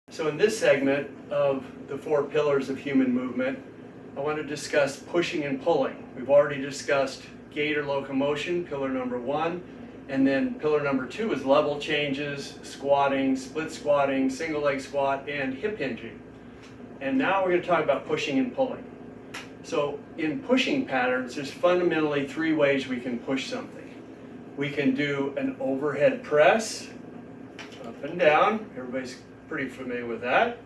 So in this segment of the 4 pillars of human movement, I want to discuss pushing and pulling. We've already discussed gait or locomotion, pillar number 1, and then pillar number 2 is level changes, squatting, split squatting, single leg squat, and hip hinging. And now we're going to talk about pushing and pulling. So in pushing patterns, there's fundamentally 3 ways we can push something. We can do an overhead press, up and down. Everybody's pretty familiar with that.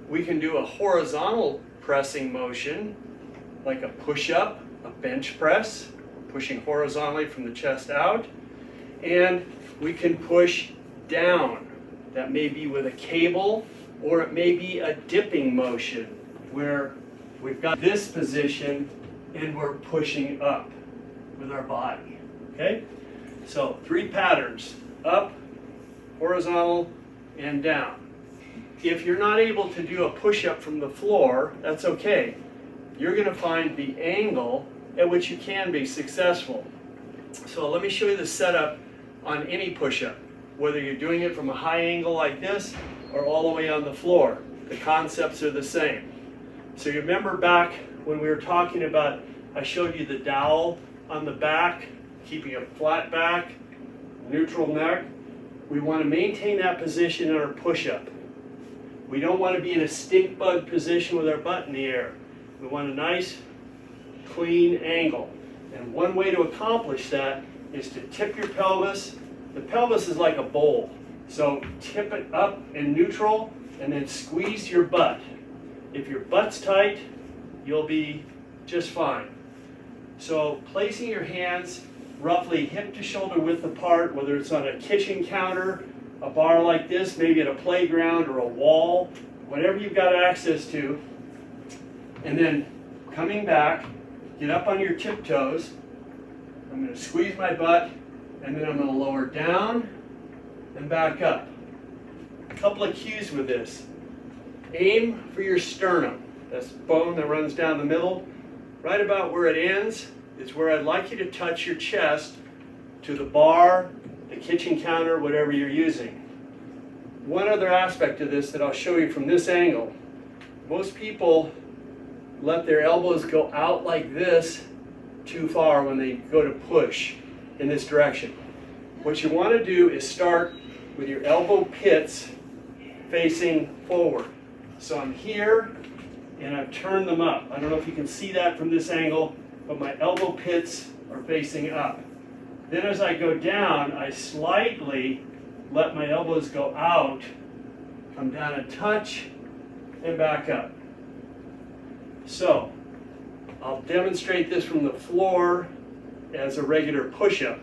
We can do a horizontal pressing motion, like a push-up, a bench press, pushing horizontally from the chest out. And we can push down. That may be with a cable, or it may be a dipping motion, where we've got this position and we're pushing up with our body. Okay? So 3 patterns: up, horizontal, and down. If you're not able to do a push-up from the floor, that's okay. You're going to find the angle at which you can be successful. So let me show you the setup on any push-up, whether you're doing it from a high angle like this or all the way on the floor. The concepts are the same. So you remember back when we were talking about, I showed you the dowel on the back, keeping a flat back, neutral neck. We want to maintain that position in our push-up. We don't want to be in a stink bug position with our butt in the air. We want a nice, clean angle. And one way to accomplish that is to tip your pelvis. The pelvis is like a bowl. So tip it up in neutral and then squeeze your butt. If your butt's tight, you'll be just fine. So placing your hands roughly hip to shoulder width apart, whether it's on a kitchen counter, a bar like this, maybe at a playground or a wall, whatever you've got access to. And then coming back, get up on your tiptoes. I'm going to squeeze my butt, and then I'm going to lower down and back up. A couple of cues with this. Aim for your sternum. That's bone that runs down the middle. Right about where it ends is where I'd like you to touch your chest to the bar, the kitchen counter, whatever you're using. One other aspect of this that I'll show you from this angle. Most people let their elbows go out like this too far when they go to push in this direction. What you want to do is start with your elbow pits facing forward. So I'm here and I've turned them up. I don't know if you can see that from this angle, but my elbow pits are facing up. Then as I go down, I slightly let my elbows go out, come down a touch, and back up. So I'll demonstrate this from the floor as a regular push-up.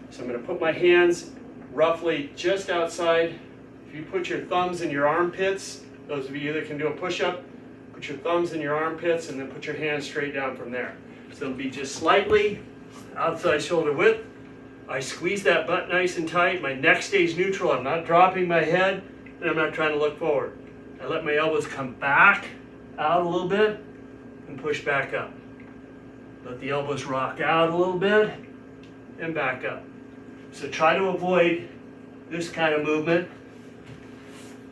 So I'm going to put my hands roughly just outside. If you put your thumbs in your armpits, those of you that can do a push-up, put your thumbs in your armpits and then put your hands straight down from there. So it'll be just slightly outside shoulder width. I squeeze that butt nice and tight. My neck stays neutral. I'm not dropping my head, and I'm not trying to look forward. I let my elbows come back out a little bit and push back up. Let the elbows rock out a little bit and back up. So try to avoid this kind of movement.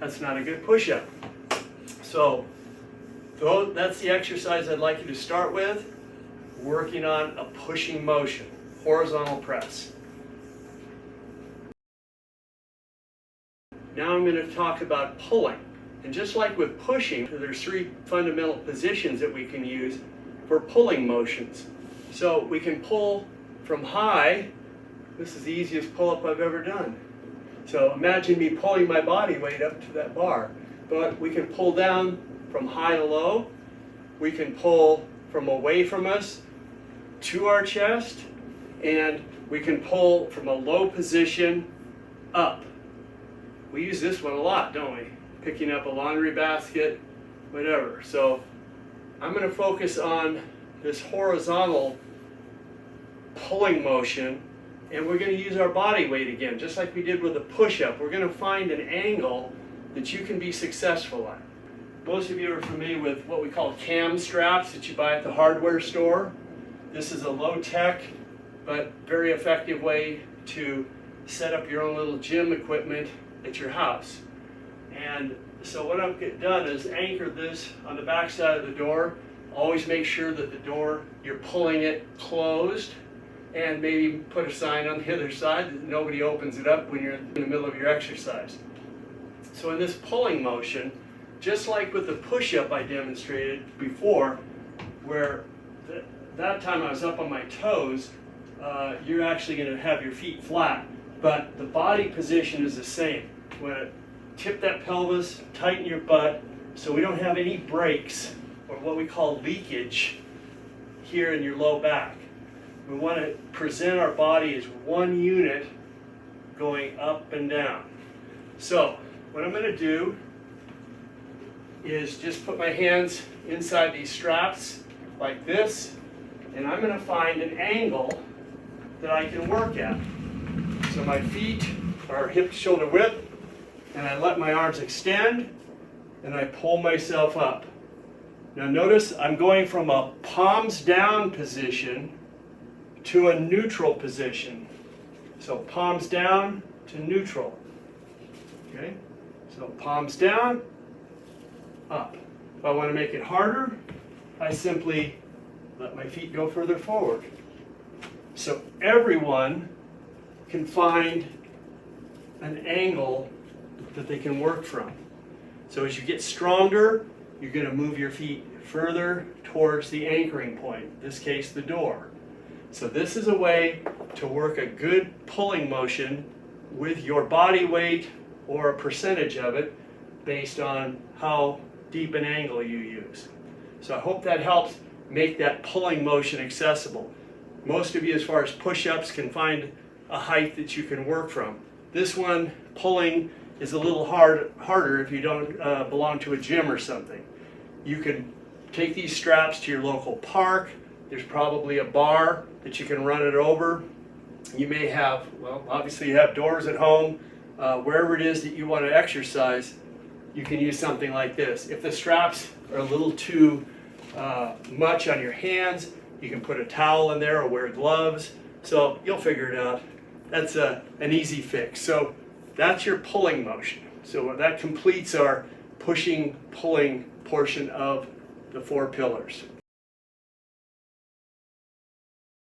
That's not a good push-up. So that's the exercise I'd like you to start with, working on a pushing motion, horizontal press. Now I'm going to talk about pulling. And just like with pushing, there's 3 fundamental positions that we can use for pulling motions. So we can pull from high. This is the easiest pull-up I've ever done. So imagine me pulling my body weight up to that bar. But we can pull down from high to low. We can pull from away from us to our chest. And we can pull from a low position up. We use this one a lot, don't we? Picking up a laundry basket, whatever. So I'm going to focus on this horizontal pulling motion, and we're going to use our body weight again, just like we did with the push-up. We're going to find an angle that you can be successful at. Most of you are familiar with what we call cam straps that you buy at the hardware store. This is a low-tech but very effective way to set up your own little gym equipment at your house. And so what I've done is anchor this on the back side of the door. Always make sure that the door, you're pulling it closed, and maybe put a sign on the other side that nobody opens it up when you're in the middle of your exercise. So in this pulling motion, just like with the push-up I demonstrated before, where that time I was up on my toes, you're actually going to have your feet flat, but the body position is the same. When it tip that pelvis, tighten your butt, so we don't have any breaks or what we call leakage here in your low back. We want to present our body as one unit going up and down. So what I'm going to do is just put my hands inside these straps like this, and I'm going to find an angle that I can work at. So my feet are hip shoulder width, and I let my arms extend, and I pull myself up. Now notice I'm going from a palms down position to a neutral position. So palms down to neutral. Okay? So palms down, up. If I want to make it harder, I simply let my feet go further forward. So everyone can find an angle that they can work from. So as you get stronger, you're going to move your feet further towards the anchoring point, in this case the door. So this is a way to work a good pulling motion with your body weight or a percentage of it based on how deep an angle you use. So I hope that helps make that pulling motion accessible. Most of you, as far as push-ups, can find a height that you can work from. This one, pulling, is a little harder if you don't belong to a gym or something. You can take these straps to your local park. There's probably a bar that you can run it over. You may have, well, obviously you have doors at home. Wherever it is that you want to exercise, you can use something like this. If the straps are a little too much on your hands, you can put a towel in there or wear gloves. So you'll figure it out. That's an easy fix. So that's your pulling motion. So that completes our pushing, pulling portion of the 4 pillars.